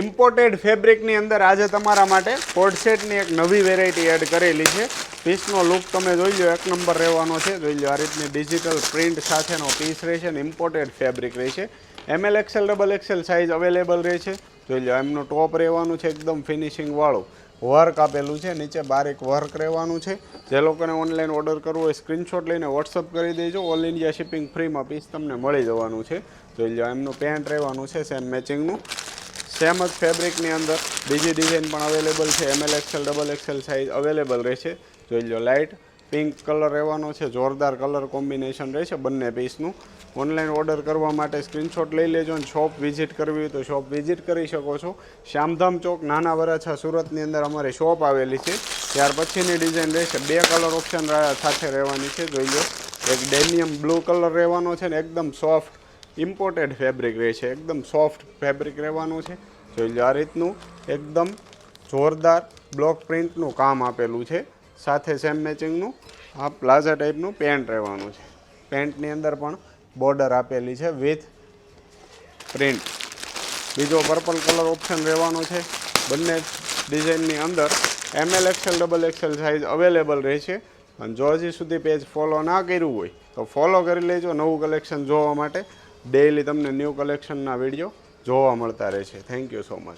Imported ફેબ્રિકની અંદર આજે તમારા માટે કોડ સેટની એક નવી વેરાયટી એડ કરેલી છે. પીસનો લુક તમે જોઈ લો, એક નંબર રહેવાનો છે. જોઈ લો, આ રીતની ડિજિટલ પ્રિન્ટ સાથેનો પીસ રહેશે ને ઇમ્પોર્ટેડ ફેબ્રિક રહેશે. ML XL XXL size available રહે છે. જોઈ લો, એમનું ટોપ રહેવાનું છે એકદમ ફિનિશિંગવાળું, વર્ક આપેલું છે, નીચે બારીક વર્ક રહેવાનું છે. જે લોકોને ઓનલાઈન ઓર્ડર કરવો હોય સ્ક્રીનશોટ લઈને વોટ્સઅપ કરી દેજો. ઓલ ઇન્ડિયા શિપિંગ ફ્રીમાં પીસ તમને મળી જવાનું છે. જોઈ લો, એમનું પેન્ટ રહેવાનું છે સેમ મેચિંગનું. સેમ જ ફેબ્રિકની અંદર બીજી ડિઝાઇન પણ અવેલેબલ છે. ML XL XXL size available રહેશે. જોઈ લો, લાઇટ પિંક કલર રહેવાનો છે, જોરદાર કલર કોમ્બિનેશન રહેશે બંને પીસનું. ઓનલાઈન ઓર્ડર કરવા માટે સ્ક્રીનશોટ લઈ લેજો અને શોપ વિઝિટ કરવી હોય તો શોપ વિઝિટ કરી શકો છો. શ્યામધામ ચોક, નાના વરાછા, સુરતની અંદર અમારી શોપ આવેલી છે. ત્યાર પછીની ડિઝાઇન રહેશે, 2 કલર ઓપ્શન સાથે રહેવાની છે. જોઈ લો, એક ડેનિયમ બ્લુ કલર રહેવાનો છે ને એકદમ સોફ્ટ ઇમ્પોર્ટેડ ફેબ્રિક રહેશે, એકદમ સોફ્ટ ફેબ્રિક રહેવાનું છે. જોઈ લો, આ રીતનું એકદમ જોરદાર બ્લોક પ્રિન્ટનું કામ આપેલું છે. સાથે સેમ મેચિંગનું આ પ્લાઝા ટાઈપનું પેન્ટ રહેવાનું છે. પેન્ટની અંદર પણ બોર્ડર આપેલી છે વિથ પ્રિન્ટ. બીજો પર્પલ કલર ઓપ્શન રહેવાનો છે. બંને ડિઝાઇનની અંદર ML XL XXL size available રહેશે. અને જો હજી સુધી પેજ ફોલો ના કર્યું હોય તો ફોલો કરી લેજો નવું કલેક્શન જોવા માટે. ડેઇલી તમને ન્યૂ કલેક્શનના વિડીયો જોવા મળતા રહેશે. Thank you so much.